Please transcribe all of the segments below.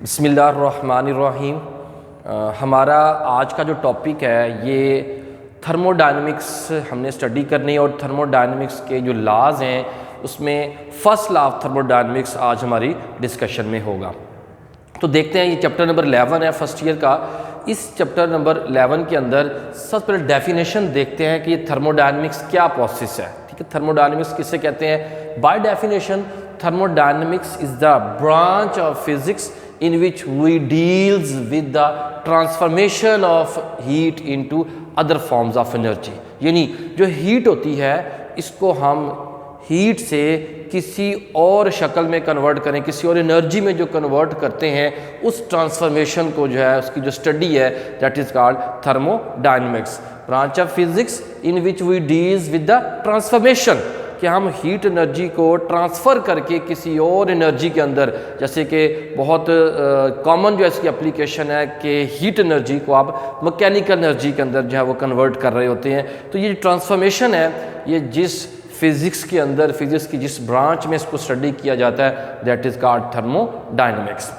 बिस्मिल्लाहिर्रहमानिर्रहीम। हमारा आज का जो टॉपिक है ये थर्मोडायनेमिक्स हमने स्टडी करनी है और थर्मोडायनेमिक्स के जो लॉज हैं उसमें फर्स्ट लॉ ऑफ थर्मोडायनेमिक्स आज हमारी डिस्कशन में होगा। तो देखते हैं, ये चैप्टर नंबर 11 है फर्स्ट ईयर का। इस चैप्टर नंबर 11 के अंदर सबसे पहले डेफिनेशन देखते हैं कि ये थर्मोडायनेमिक्स क्या प्रोसेस है। ठीक है, थर्मोडायनेमिक्स किसे कहते हैं? By definition thermodynamics is the branch of physics in which we deals with the transformation of heat into other forms of energy। यानी जो हीट होती है इसको हम हीट से किसी और शक्ल में कन्वर्ट करें, किसी और एनर्जी में जो कन्वर्ट करते हैं, उस ट्रांसफॉर्मेशन को जो है उसकी जो स्टडी है that is called thermodynamics. Branch of physics in which we deals with the transformation, कि हम हीट एनर्जी को ट्रांसफ़र करके किसी और एनर्जी के अंदर, जैसे कि बहुत कॉमन जो इसकी एप्लीकेशन है कि हीट एनर्जी को आप मैकेनिकल एनर्जी के अंदर जो है वो कन्वर्ट कर रहे होते हैं। तो ये ट्रांसफॉर्मेशन है, ये जिस फिज़िक्स के अंदर, फिज़िक्स की जिस ब्रांच में इसको स्टडी किया जाता है that is called thermodynamics.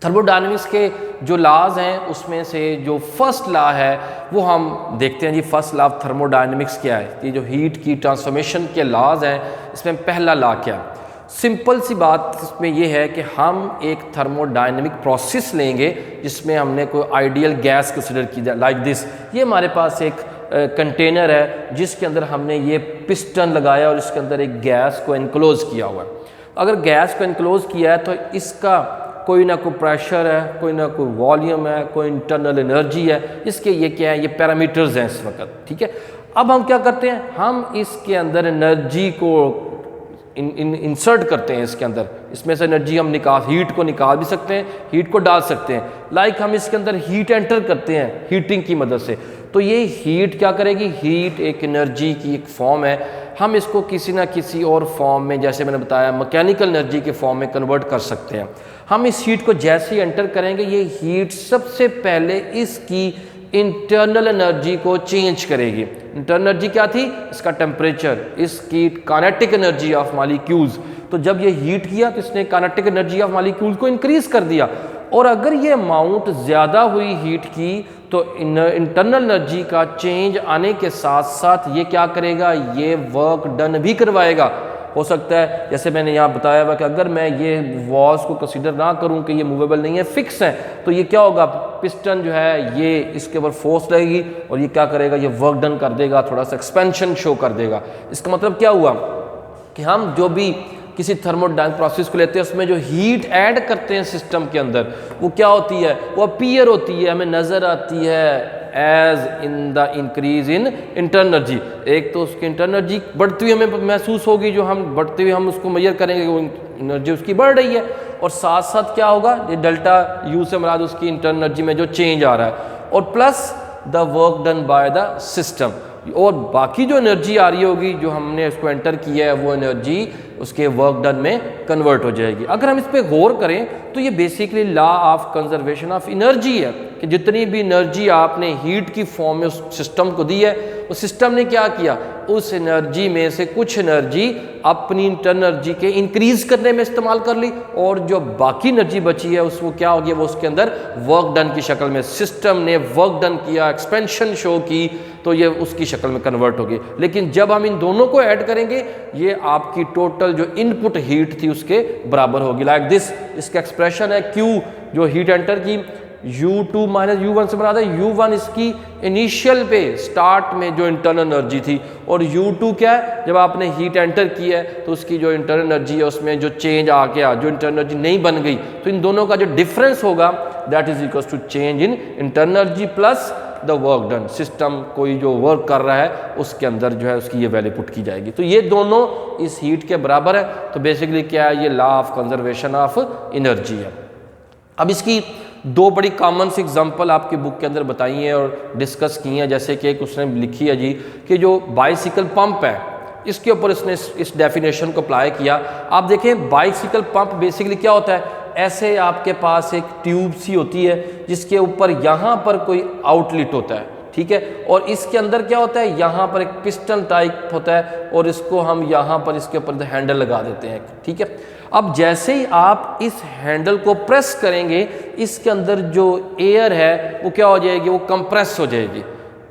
Thermodynamics के जो लॉज हैं उसमें से जो फर्स्ट लॉ है वो हम देखते हैं जी। फर्स्ट लॉ ऑफ थर्मोडायनेमिक्स क्या है? ये जो हीट की ट्रांसफॉर्मेशन के लॉज हैं इसमें पहला लॉ क्या है? सिंपल सी बात इसमें ये है कि हम एक थर्मोडायनेमिक प्रोसेस लेंगे जिसमें हमने कोई आइडियल गैस कंसिडर की जाए, लाइक दिस। ये हमारे पास एक कंटेनर है जिसके अंदर हमने ये पिस्टन लगाया और इसके अंदर एक गैस को इनक्लोज किया हुआ है। अगर गैस को इनक्लोज किया है तो इसका कोई ना कोई प्रेशर है, कोई ना कोई वॉल्यूम है, कोई इंटरनल एनर्जी है। इसके ये क्या है? ये पैरामीटर्स हैं इस वक्त। ठीक है, अब हम क्या करते हैं? हम इसके अंदर एनर्जी को इंसर्ट करते हैं इसके अंदर। इसमें से एनर्जी हम हीट को निकाल भी सकते हैं, हीट को डाल सकते हैं। लाइक हम इसके अंदर हीट एंटर करते हैं हीटिंग की मदद से। तो ये हीट क्या करेगी? हीट एक एनर्जी की एक फॉर्म है। हम इसको किसी ना किसी और फॉर्म में, जैसे मैंने बताया, मैकेनिकल एनर्जी के फॉर्म में कन्वर्ट कर सकते हैं। हम इस हीट को जैसे ही एंटर करेंगे ये हीट सबसे पहले इसकी इंटरनल एनर्जी को चेंज करेगी। इंटरनल एनर्जी क्या थी? इसका टेम्परेचर, इसकी काइनेटिक एनर्जी ऑफ मॉलिक्यूल्स। तो जब ये हीट किया तो इसने काइनेटिक एनर्जी ऑफ मॉलिक्यूल्स को इंक्रीज कर दिया। और अगर ये अमाउंट ज़्यादा हुई हीट की तो इंटरनल एनर्जी का चेंज आने के साथ साथ ये क्या करेगा? ये वर्क डन भी करवाएगा। हो सकता है, जैसे मैंने यहाँ बताया हुआ कि अगर मैं ये वॉल्स को कंसीडर ना करूँ कि ये मूवेबल नहीं है, फिक्स हैं, तो ये क्या होगा? पिस्टन जो है ये इसके ऊपर फोर्स रहेगी और ये क्या करेगा? ये वर्क डन कर देगा, थोड़ा सा एक्सपेंशन शो कर देगा। इसका मतलब क्या हुआ कि हम जो भी किसी थर्मोडायनेमिक प्रोसेस को लेते हैं उसमें जो हीट ऐड करते हैं सिस्टम के अंदर, वो क्या होती है? वो अपीयर होती है, हमें नज़र आती है as in the increase in internal energy. एक तो उसकी इंटरनल एनर्जी बढ़ती हुई हमें महसूस होगी, जो हम बढ़ते हुए हम उसको मेजर करेंगे, वो एनर्जी उसकी बढ़ रही है। और साथ साथ क्या होगा? ये डेल्टा यू से मुराद उसकी इंटरनल एनर्जी में जो चेंज आ रहा है, और plus the work done by the system. और बाकी जो एनर्जी आ रही होगी जो हमने उसको एंटर किया है वो एनर्जी उसके वर्क डन में कन्वर्ट हो जाएगी। अगर हम इस पर गौर करें तो ये basically law of conservation of energy है कि जितनी भी एनर्जी आपने हीट की फॉर्म में उस सिस्टम को दी है, उस सिस्टम ने क्या किया? उस एनर्जी में से कुछ एनर्जी अपनी इंटरनल एनर्जी के इंक्रीज करने में इस्तेमाल कर ली, और जो बाकी एनर्जी बची है उसको क्या हो गया? वो उसके अंदर वर्क डन की शक्ल में सिस्टम ने वर्क डन किया, एक्सपेंशन शो की, तो ये उसकी शक्ल में कन्वर्ट होगी। लेकिन जब हम इन दोनों को ऐड करेंगे ये आपकी टोटल जो इनपुट हीट थी उसके बराबर होगी, लाइक दिस। इसका एक्सप्रेशन है Q जो हीट एंटर की, U2 माइनस U1 से बना था। U1 इसकी इनिशियल पे स्टार्ट में जो इंटरनल एनर्जी थी, और U2 क्या है? जब आपने हीट एंटर की है तो उसकी जो इंटरनल एनर्जी है उसमें जो चेंज आ गया, जो इंटरनल एनर्जी नहीं बन गई, तो इन दोनों का जो डिफरेंस होगा that is equal to change in internal energy plus the work done. System कोई जो वर्क कर रहा है उसके अंदर जो है उसकी ये वैल्यू पुट की जाएगी। तो ये दोनों इस हीट के बराबर है। तो बेसिकली क्या है? ये law of conservation of energy है। अब इसकी दो बड़ी कॉमन सी एग्जांपल आपकी बुक के अंदर बताई हैं और डिस्कस की हैं। जैसे कि एक उसने लिखी है जी कि जो बाइसिकल पंप है इसके ऊपर इसने इस डेफिनेशन को अप्लाई किया। आप देखें बाइसिकल पंप बेसिकली क्या होता है? ऐसे आपके पास एक ट्यूब सी होती है जिसके ऊपर यहाँ पर कोई आउटलेट होता है। ठीक है। और इसके अंदर क्या होता है, यहाँ पर एक पिस्टन टाइप होता है और इसको हम यहाँ पर इसके ऊपर हैंडल लगा देते हैं, ठीक है। अब जैसे ही आप इस हैंडल को प्रेस करेंगे, इसके अंदर जो एयर है वो क्या हो जाएगी, वो कंप्रेस हो जाएगी।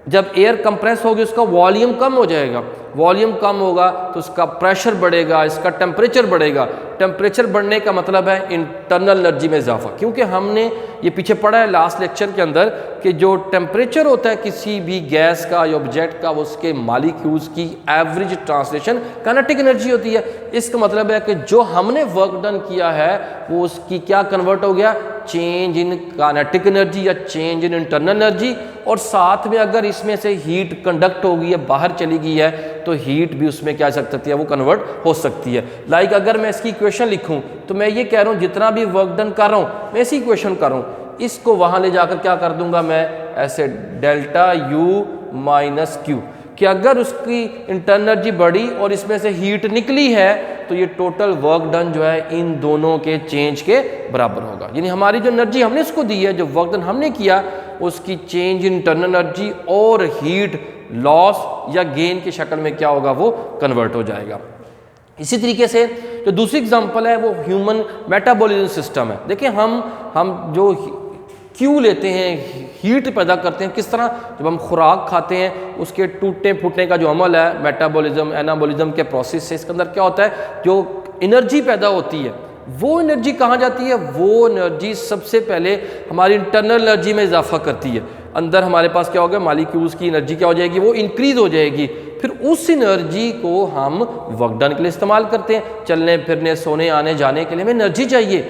जब एयर कंप्रेस होगी उसका वॉल्यूम कम हो जाएगा, वॉल्यूम कम होगा तो उसका प्रेशर बढ़ेगा, इसका टेम्परेचर बढ़ेगा। टेम्परेचर बढ़ने का मतलब है इंटरनल एनर्जी में इजाफा, क्योंकि हमने ये पीछे पढ़ा है लास्ट लेक्चर के अंदर कि जो टेम्परेचर होता है किसी भी गैस का या ऑब्जेक्ट का, वो उसके मॉलिक्यूल्स की एवरेज ट्रांसलेशन काइनेटिक एनर्जी होती है। इसका मतलब है कि जो हमने वर्क डन किया है वो उसकी क्या कन्वर्ट हो गया, चेंज इन काइनेटिक एनर्जी या चेंज इन इंटरनल एनर्जी। और साथ में अगर इसमें से हीट कंडक्ट हो गई है, बाहर चली गई है, तो हीट भी उसमें क्या सकती है, वो कन्वर्ट हो सकती है। लाइक अगर मैं इसकी इक्वेशन लिखूं तो मैं ये कह रहा हूं जितना भी वर्क डन कर रहा हूं मैं इसी इक्वेशन कर रहा हूं, इसको वहां ले जाकर क्या कर दूंगा मैं, ऐसे डेल्टा यू माइनस क्यू, कि अगर उसकी इंटरनल एनर्जी बढ़ी और इसमें से हीट निकली है तो ये टोटल वर्क डन जो है इन दोनों के चेंज के बराबर होगा। यानी हमारी जो एनर्जी हमने इसको दी है, जो वर्क डन हमने किया, उसकी चेंज इन इंटरनल एनर्जी और हीट लॉस या गेन की शक्ल में क्या होगा, वो कन्वर्ट हो जाएगा। इसी तरीके से जो दूसरी एग्जांपल है वो ह्यूमन मेटाबॉलिज्म सिस्टम है। देखिए हम जो क्यों लेते हैं, हीट पैदा करते हैं किस तरह, जब हम खुराक खाते हैं उसके टूटने फूटने का जो अमल है मेटाबॉलिज्म एनाबॉलिज्म के प्रोसेस से, इसके अंदर क्या होता है, जो एनर्जी पैदा होती है वो एनर्जी कहाँ जाती है, वो एनर्जी सबसे पहले हमारी इंटरनल एनर्जी में इजाफा करती है। अंदर हमारे पास क्या होगा, मॉलिक्यूल्स की एनर्जी क्या हो जाएगी, वो इंक्रीज हो जाएगी। फिर उस एनर्जी को हम वर्क डन के लिए इस्तेमाल करते हैं, चलने फिरने सोने आने जाने के लिए हमें एनर्जी चाहिए।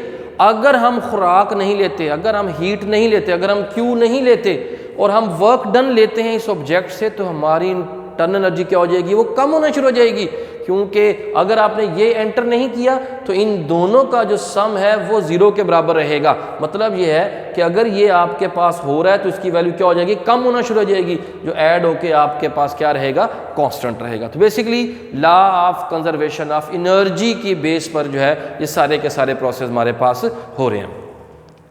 अगर हम खुराक नहीं लेते, अगर हम हीट नहीं लेते, अगर हम क्यू नहीं लेते और हम वर्क डन लेते हैं इस ऑब्जेक्ट से, तो हमारी इंटरनल एनर्जी क्या हो जाएगी, वो कम होना शुरू हो जाएगी। क्योंकि अगर आपने ये एंटर नहीं किया तो इन दोनों का जो सम है वो जीरो के बराबर रहेगा। मतलब ये है कि अगर ये आपके पास हो रहा है तो इसकी वैल्यू क्या हो जाएगी, कम होना शुरू हो जाएगी, जो ऐड होके आपके पास क्या रहेगा, कांस्टेंट रहेगा। तो basically law of conservation of energy की बेस पर जो है ये सारे के सारे प्रोसेस हमारे पास हो रहे हैं।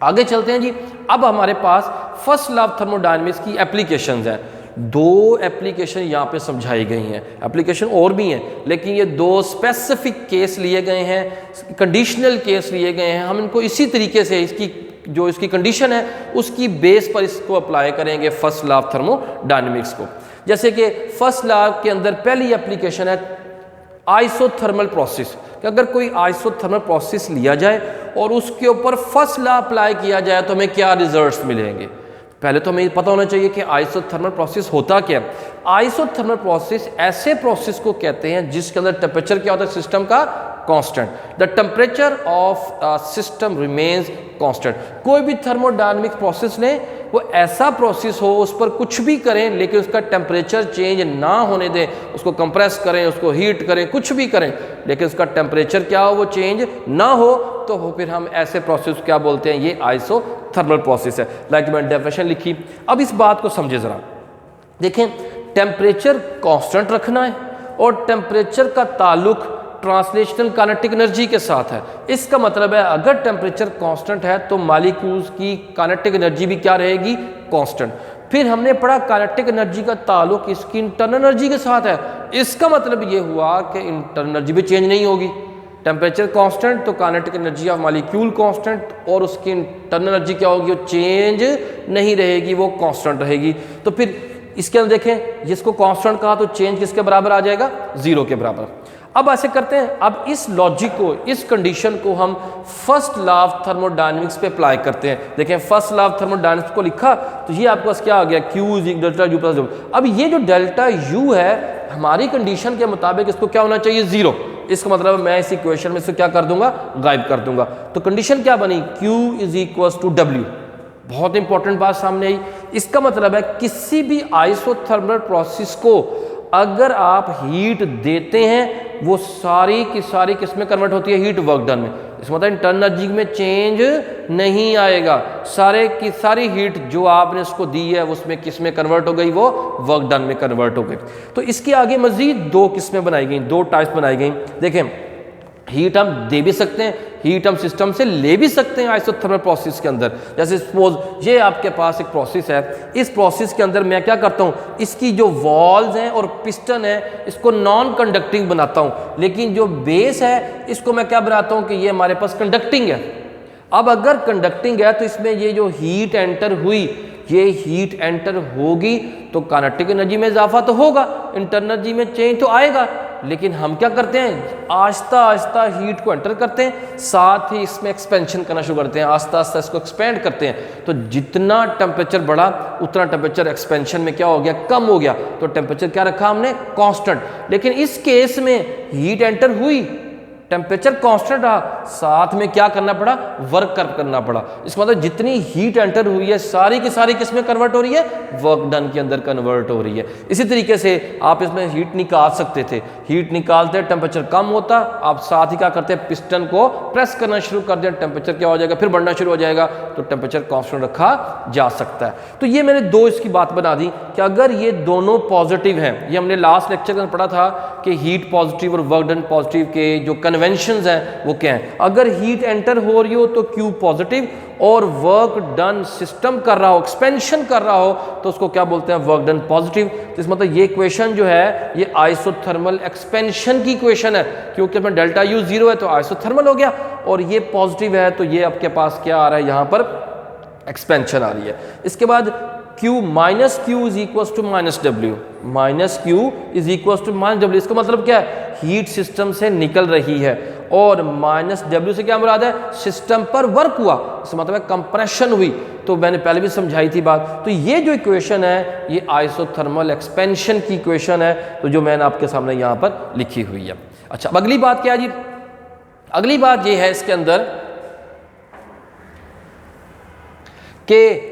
आगे चलते हैं जी। अब हमारे पास फर्स्ट लॉ ऑफ थर्मोडायनेमिक्स की एप्लीकेशंस हैं। दो एप्लीकेशन यहाँ पे समझाई गई हैं, एप्लीकेशन और भी हैं लेकिन ये दो स्पेसिफिक केस लिए गए हैं, कंडीशनल केस लिए गए हैं। हम इनको इसी तरीके से इसकी जो इसकी कंडीशन है उसकी बेस पर इसको अप्लाई करेंगे फर्स्ट लॉ ऑफ थर्मोडायनेमिक्स को। जैसे कि फर्स्ट लॉ के अंदर पहली एप्लीकेशन है आइसोथर्मल प्रोसेस, कि अगर कोई आइसोथर्मल प्रोसेस लिया जाए और उसके ऊपर फर्स्ट लॉ अप्लाई किया जाए तो हमें क्या रिजल्ट्स मिलेंगे। पहले तो हमें पता होना चाहिए कि आइसोथर्मल प्रोसेस होता क्या है। आइसोथर्मल प्रोसेस ऐसे प्रोसेस को कहते हैं जिसके अंदर टेम्परेचर क्या होता है, सिस्टम का constant. The temperature of system remains constant. कोई भी थर्मोडायनेमिक प्रोसेस लें, वो ऐसा प्रोसेस हो उस पर कुछ भी करें लेकिन उसका टेम्परेचर चेंज ना होने दें, उसको कंप्रेस करें, उसको हीट करें, कुछ भी करें लेकिन उसका टेम्परेचर क्या हो, वो चेंज ना हो, तो फिर हम ऐसे प्रोसेस क्या बोलते हैं, ये आइसोथर्मल प्रोसेस है। लाइक मैंने डेफिनेशन लिखी। अब इस बात को समझे ज़रा, देखें टेम्परेचर कांस्टेंट रखना है और टेम्परेचर का ताल्लुक ट्रांसलेशनल काइनेटिक एनर्जी के साथ है। इसका मतलब है अगर टेम्परेचर कांस्टेंट है तो मॉलिक्यूल्स की काइनेटिक एनर्जी भी क्या रहेगी, कांस्टेंट। फिर हमने पढ़ा काइनेटिक एनर्जी का ताल्लुक इसकी इंटरनल एनर्जी के साथ है। इसका मतलब ये हुआ कि इंटरनल एनर्जी भी चेंज नहीं होगी। टेम्परेचर कांस्टेंट तो kinetic energy of molecule constant, और उसकी इंटरनल एनर्जी क्या होगी, वो चेंज नहीं रहेगी, वो कांस्टेंट रहेगी। तो फिर इसके अंदर देखें, जिसको कांस्टेंट कहा तो चेंज किसके बराबर आ जाएगा, जीरो के बराबर। अब ऐसे करते हैं, अब इस लॉजिक को, इस कंडीशन को हम फर्स्ट लॉ ऑफ थर्मोडायनेमिक्स पे अप्लाई करते हैं। देखें फर्स्ट लॉ ऑफ थर्मोडायनेमिक्स को लिखा तो ये आपके पास क्या आ गया, Q is delta U plus W. अब ये जो डेल्टा यू है हमारी कंडीशन के मुताबिक इसको क्या होना चाहिए, जीरो। इसका मतलब मैं इस इक्वेशन में से क्या कर दूंगा, गायब कर दूंगा। तो कंडीशन क्या बनी, Q is equal to W. बहुत इंपॉर्टेंट बात सामने आई। इसका मतलब है किसी भी आइसोथर्मल प्रोसेस को अगर आप हीट देते हैं वो सारी की सारी किस में कन्वर्ट होती है, हीट वर्क डन में। इसका मतलब इंटरनल एनर्जी में चेंज नहीं आएगा, सारे की सारी हीट जो आपने उसको दी है उसमें किस में कन्वर्ट हो गई, वो वर्क डन में कन्वर्ट हो गई। तो इसके आगे मजीद दो किस्में बनाई गई, दो टाइप्स बनाई गई। देखें हीट हम दे भी सकते हैं, हीट हम सिस्टम से ले भी सकते हैं आइसोथर्मल प्रोसेस के अंदर। जैसे सपोज ये आपके पास एक प्रोसेस है, इस प्रोसेस के अंदर मैं क्या करता हूँ, इसकी जो वॉल्स हैं और पिस्टन है इसको नॉन कंडक्टिंग बनाता हूँ, लेकिन जो बेस है इसको मैं क्या बनाता हूँ कि ये हमारे पास कंडक्टिंग है। अब अगर कंडक्टिंग है तो इसमें ये जो हीट एंटर हुई, ये हीट एंटर होगी तो काइनेटिक एनर्जी में इजाफा तो होगा, इंटरनल एनर्जी में चेंज तो आएगा, लेकिन हम क्या करते हैं, आहिस्ता आहिस्ता हीट को एंटर करते हैं, साथ ही इसमें एक्सपेंशन करना शुरू करते हैं, आहिस्ता आहिस्ता इसको एक्सपेंड करते हैं। तो जितना टेम्परेचर बढ़ा उतना टेम्परेचर एक्सपेंशन में क्या हो गया, कम हो गया। तो टेम्परेचर क्या रखा हमने, कांस्टेंट। लेकिन इस केस में हीट एंटर हुई, टेम्परेचर कांस्टेंट रहा, साथ में क्या करना पड़ा, वर्क करना पड़ा। इसका मतलब जितनी हीट एंटर हुई है सारी की सारी किस में कन्वर्ट हो रही है, वर्क डन के अंदर कन्वर्ट हो रही है। इसी तरीके से आप इसमें हीट निकाल सकते थे, हीट निकालते टेम्परेचर कम होता, आप साथ ही क्या करते हैं, पिस्टन को प्रेस करना शुरू कर दिया, टेम्परेचर क्या हो जाएगा, फिर बढ़ना शुरू हो जाएगा, तो टेम्परेचर कांस्टेंट रखा जा सकता है। तो ये मैंने दो इसकी बात बना दी कि अगर ये दोनों पॉजिटिव हैं, ये हमने लास्ट लेक्चर में पढ़ा था कि हीट पॉजिटिव और वर्क डन पॉजिटिव के जो कन्वेंशंस हैं वो क्या हैं। अगर हीट एंटर हो रही हो तो Q पॉजिटिव और वर्क डन सिस्टम कर रहा हो, एक्सपेंशन कर रहा हो, तो उसको क्या बोलते हैं, वर्क डन पॉजिटिव। तो इस मतलब ये इक्वेशन जो है ये आइसोथर्मल एक्सपेंशन की इक्वेशन है, क्योंकि अपना डेल्टा U 0 है तो आइसोथर्मल हो गया, और ये पॉजिटिव है तो ये आपके पास क्या आ रहा है, यहाँ पर एक्सपेंशन आ रही है। इसके बाद Q minus Q is equal to minus W, minus Q is equal to minus W. इसका मतलब क्या है, हीट सिस्टम से निकल रही है, और माइनस डब्ल्यू से क्या मुराद है, सिस्टम पर वर्क हुआ, इसका मतलब है कंप्रेशन हुई। तो मैंने पहले भी समझाई थी बात। तो ये जो इक्वेशन है ये आइसोथर्मल एक्सपेंशन की इक्वेशन है, तो जो मैंने आपके सामने यहाँ पर लिखी हुई है। अच्छा, अब अगली बात क्या है जी, अगली बात ये है इसके अंदर कि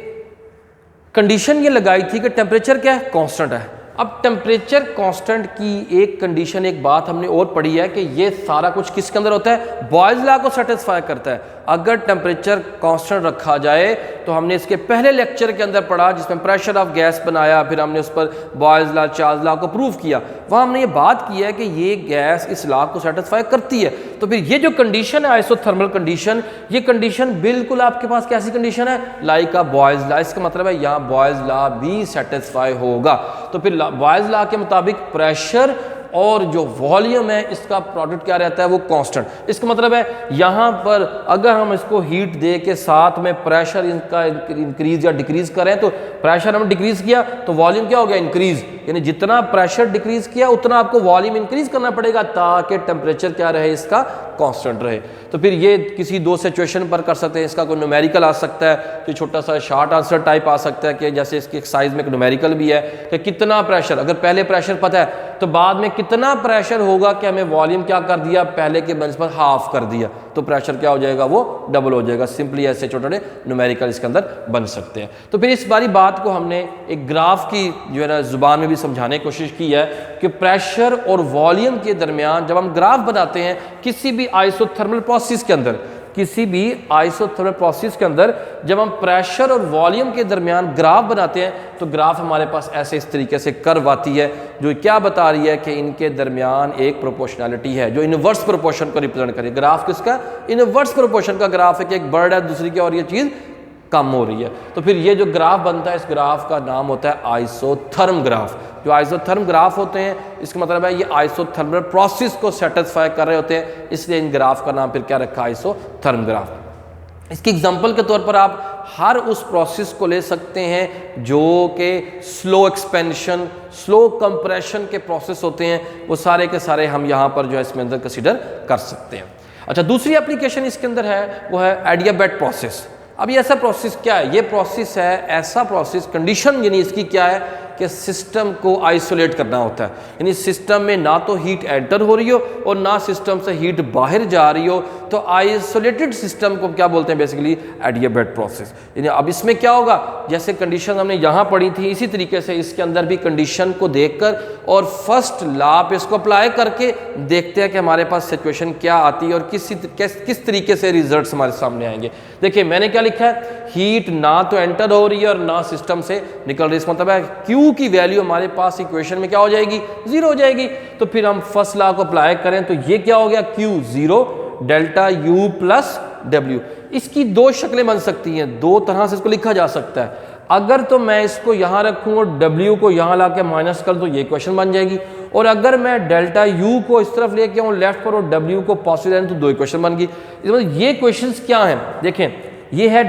कंडीशन ये लगाई थी कि टेम्परेचर क्या है, कांस्टेंट है। अब टेम्परेचर कांस्टेंट की एक कंडीशन, एक बात हमने और पढ़ी है कि ये सारा कुछ किसके अंदर होता है, बॉयल्स लॉ को सेटिस्फाई करता है। अगर टेम्परेचर कांस्टेंट रखा जाए तो हमने इसके पहले लेक्चर के अंदर पढ़ा जिसमें प्रेशर ऑफ गैस बनाया, फिर हमने उस पर बॉयल्स लॉ, चार्ल्स लॉ को प्रूव किया। वहाँ हमने ये बात की है कि ये गैस इस लॉ को सेटिस्फाई करती है। तो फिर ये जो कंडीशन है आइसोथर्मल कंडीशन, ये कंडीशन बिल्कुल आपके पास कैसी कंडीशन है, लाइक अ बॉयल्स लॉ। इसका मतलब है यहाँ बॉयल्स लॉ भी सेटिस्फाई होगा। तो फिर बॉयल्स लॉ के मुताबिक प्रेशर और जो वॉल्यूम है इसका प्रोडक्ट क्या रहता है, वो कांस्टेंट। इसका मतलब है यहाँ पर अगर हम इसको हीट दे के साथ में प्रेशर इनका इंक्रीज या डिक्रीज करें, तो प्रेशर हम डिक्रीज किया तो वॉल्यूम क्या हो गया, इंक्रीज। यानी जितना प्रेशर डिक्रीज किया उतना आपको वॉल्यूम इंक्रीज करना पड़ेगा ताकि टेम्परेचर क्या रहे, इसका कांस्टेंट रहे। तो फिर ये किसी दो सिचुएशन पर कर सकते हैं। इसका कोई न्यूमेरिकल आ सकता है, तो छोटा सा शॉर्ट आंसर टाइप आ सकता है कि जैसे इसकी साइज में एक न्यूमेरिकल भी है कि कितना प्रेशर, अगर पहले प्रेशर पता है तो बाद में कितना प्रेशर होगा कि हमें वॉल्यूम क्या कर दिया, पहले के बंस पर हाफ कर दिया, तो प्रेशर क्या हो जाएगा, वो डबल हो जाएगा। सिंपली ऐसे छोटे छोटे न्यूमेरिकल इसके अंदर बन सकते हैं। तो फिर इस बारी बात को हमने एक ग्राफ की जो है ना जुबान में भी समझाने की कोशिश की है कि प्रेशर और वॉल्यूम के दरमियान जब हम ग्राफ बनाते हैं किसी भी आइसोथर्मल प्रोसेस के अंदर, किसी भी आइसोथर्मल प्रोसेस के अंदर जब हम प्रेशर और वॉल्यूम के दरमियान ग्राफ बनाते हैं तो ग्राफ हमारे पास ऐसे इस तरीके से कर्व आती है जो क्या बता रही है कि इनके दरमियान एक प्रोपोर्शनैलिटी है जो इनवर्स प्रोपोर्शन को रिप्रेजेंट करेगी। ग्राफ किसका, इनवर्स प्रोपोर्शन का ग्राफ है कि एक बर्ड है दूसरी की और ये चीज़ कम हो रही है। तो फिर ये जो ग्राफ बनता है इस ग्राफ का नाम होता है आइसोथर्म ग्राफ। जो आइसोथर्म ग्राफ होते हैं इसका मतलब है ये आइसोथर्मल प्रोसेस को सेटिस्फाई कर रहे होते हैं, इसलिए इन ग्राफ का नाम फिर क्या रखा, आइसोथर्म ग्राफ। इसकी एग्जांपल के तौर पर आप हर उस प्रोसेस को ले सकते हैं जो कि स्लो एक्सपेंशन, स्लो कंप्रेशन के प्रोसेस होते हैं, वो सारे के सारे हम यहाँ पर जो है इसमें अंदर कंसीडर कर सकते हैं। अच्छा, दूसरी एप्लीकेशन इसके अंदर है वो है एडियाबैट प्रोसेस। अब ये ऐसा प्रोसेस क्या है, ये प्रोसेस है ऐसा प्रोसेस, कंडीशन यानी इसकी क्या है कि सिस्टम को आइसोलेट करना होता है। यानी सिस्टम में ना तो हीट एंटर हो रही हो और ना सिस्टम से हीट बाहर जा रही हो, तो आइसोलेटेड सिस्टम को क्या बोलते हैं बेसिकली, एडियाबैट प्रोसेस। यानी अब इसमें क्या होगा, जैसे कंडीशन हमने यहाँ पढ़ी थी इसी तरीके से इसके अंदर भी कंडीशन को देखकर और फर्स्ट लॉ पे इसको अप्लाई करके देखते हैं कि हमारे पास सिचुएशन क्या आती है और किस तरीके से रिजल्ट्स हमारे सामने आएंगे। देखिए मैंने क्या लिखा है, हीट ना तो एंटर हो रही है और ना सिस्टम से निकल रही है, इसका मतलब है Q की वैल्यू हमारे पास इक्वेशन में क्या हो जाएगी, 0 हो जाएगी। तो फिर हम फर्स्ट लॉ को अप्लाई करें तो ये क्या हो गया, Q 0 delta U plus W। इसकी दो शक्लें बन सकती हैं, दो तरह से इसको लिखा जा सकता है। अगर तो मैं इसको यहाँ रखूँ और W को यहाँ ला के माइनस कर तो ये इक्वेशन बन जाएगी, और अगर मैं डेल्टा U को इस तरफ लेके आऊँ लेफ्ट पर और W को पॉजिटिव तो दो इक्वेशन बन गई। इसमें ये क्वेश्चंस क्या हैं, देखें ये है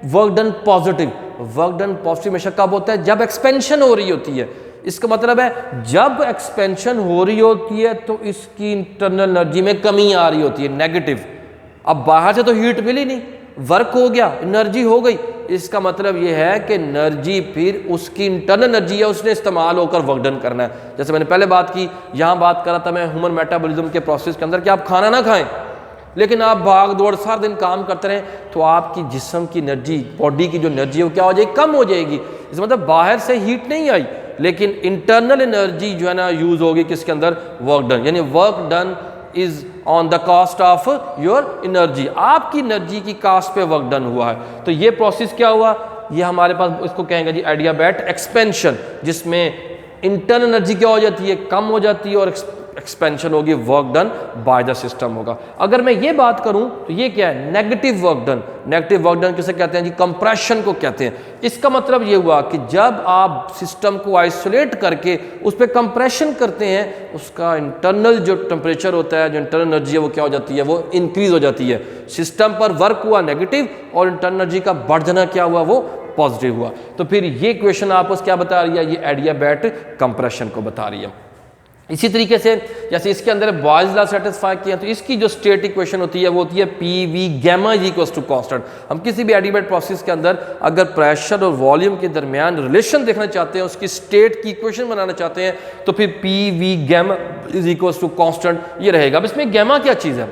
work done positive. Work done positive हमेशा कब होता है, जब एक्सपेंशन हो रही होती है। इसका मतलब है जब एक्सपेंशन हो रही होती है तो इसकी इंटरनल एनर्जी में कमी आ रही होती है, नेगेटिव। अब बाहर से तो हीट मिली नहीं, वर्क हो गया, एनर्जी हो गई, इसका मतलब ये है कि एनर्जी फिर उसकी इंटरनल एनर्जी है, उसने इस्तेमाल होकर वर्क डन करना है। जैसे मैंने पहले बात की, यहाँ बात कर रहा था मैं ह्यूमन मेटाबॉलिज्म के प्रोसेस के अंदर कि आप खाना ना खाएं लेकिन आप भाग दौड़ सारा दिन काम करते रहें तो आपकी जिस्म की एनर्जी, बॉडी की जो एनर्जी है वो क्या हो जाएगी, कम हो जाएगी। इसका मतलब बाहर से हीट नहीं आई लेकिन इंटरनल एनर्जी जो है ना यूज होगी किसके अंदर, वर्क डन। यानी work done is on the cost of your energy, आपकी एनर्जी की कॉस्ट पे वर्क डन हुआ है। तो ये प्रोसेस क्या हुआ, ये हमारे पास इसको कहेंगे जी एडियाबैट एक्सपेंशन, जिसमें इंटरनल एनर्जी क्या हो जाती है, कम हो जाती है और एक्सपेंशन होगी, work done by the system होगा। अगर मैं ये बात करूं तो ये क्या है, negative work done. Negative work done किसे कहते हैं जी, कंप्रेशन को कहते हैं। इसका मतलब ये हुआ कि जब आप सिस्टम को आइसोलेट करके उस पर कंप्रेशन करते हैं, उसका इंटरनल जो टेम्परेचर होता है, जो इंटरनल एनर्जी है वो क्या हो जाती है, वो इंक्रीज हो जाती है। सिस्टम पर वर्क हुआ नेगेटिव और इंटरनल एनर्जी का बढ़ जाना क्या हुआ, वो पॉजिटिव हुआ। तो फिर ये क्वेश्चन आपको क्या बता रही है, ये एडियाबैट कंप्रेशन को बता रही है। इसी तरीके से जैसे इसके अंदर बॉयज लॉ सेटिस्फाई किया तो इसकी जो स्टेट इक्वेशन होती है वो होती है P V gamma is equals to constant. हम किसी भी एडियाबैट प्रोसेस के अंदर अगर प्रेशर और वॉल्यूम के दरमियान रिलेशन देखना चाहते हैं, उसकी स्टेट की इक्वेशन बनाना चाहते हैं तो फिर P V gamma is equals to constant ये रहेगा। अब इसमें गैमा क्या चीज़ है,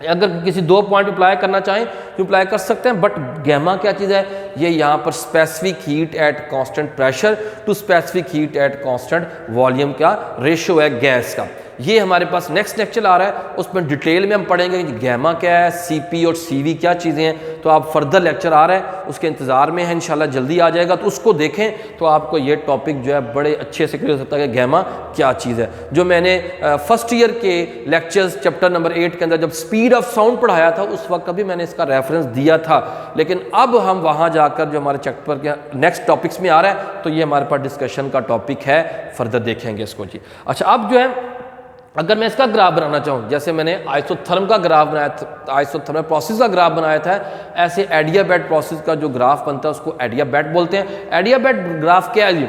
अगर किसी दो पॉइंट अप्लाई करना चाहें तो अप्लाई कर सकते हैं, बट गैमा क्या चीज़ है, ये यहाँ पर specific heat at constant pressure to specific heat at constant volume का रेशियो है गैस का। ये हमारे पास नेक्स्ट लेक्चर आ रहा है, उसमें डिटेल में हम पढ़ेंगे कि गैमा क्या है, सीपी और सीवी क्या चीज़ें हैं। तो आप फर्दर लेक्चर आ रहा है उसके इंतज़ार में है, इंशाल्लाह जल्दी आ जाएगा, तो उसको देखें तो आपको ये टॉपिक जो है बड़े अच्छे से क्लियर हो सकता है कि गैमा क्या चीज़ है। जो मैंने फर्स्ट ईयर के लेक्चर्स चैप्टर नंबर 8 के अंदर जब स्पीड ऑफ साउंड पढ़ाया था उस वक्त कभी मैंने इसका रेफरेंस दिया था, लेकिन अब हम वहाँ जाकर जो हमारे चैप्टर के नेक्स्ट टॉपिक्स में आ रहा है तो ये हमारे पास डिस्कशन का टॉपिक है, फर्दर देखेंगे इसको जी। अच्छा, अब जो है अगर मैं इसका ग्राफ बनाना चाहूँ, जैसे मैंने आइसोथर्म का ग्राफ बनाया था, आइसोथर्मल प्रोसेस का ग्राफ बनाया था, ऐसे एडियाबैट प्रोसेस का जो ग्राफ बनता है उसको एडियाबैट बोलते हैं। एडियाबैट ग्राफ क्या है जी,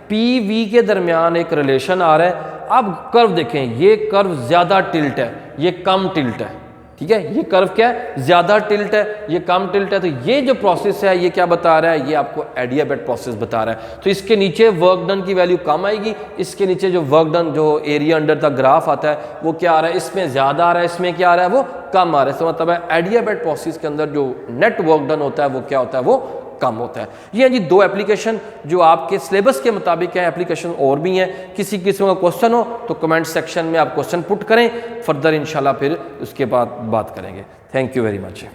पी वी के दरमियान एक रिलेशन आ रहा है। अब कर्व देखें, ये कर्व ज़्यादा टिल्ट है, ये कम टिल्ट है, ठीक है। ये कर्व क्या है, ज़्यादा टिल्ट है, ये कम टिल्ट है। तो ये जो प्रोसेस है ये क्या बता रहा है, ये आपको एडियाबैट प्रोसेस बता रहा है। तो इसके नीचे वर्क डन की वैल्यू कम आएगी, इसके नीचे जो वर्क डन जो एरिया अंडर द ग्राफ आता है वो क्या आ रहा है, इसमें ज़्यादा आ रहा है, इसमें क्या आ रहा है, वो कम आ रहा है। इसका मतलब है एडियाबैट प्रोसेस के अंदर जो नेट वर्क डन होता है वो क्या होता है, वो कम होता है। ये जी दो एप्लीकेशन जो आपके सिलेबस के मुताबिक है, एप्लीकेशन और भी हैं। किसी किस्म का क्वेश्चन हो तो कमेंट सेक्शन में आप क्वेश्चन पुट करें, फर्दर इंशाल्लाह फिर उसके बाद बात करेंगे। Thank you very much.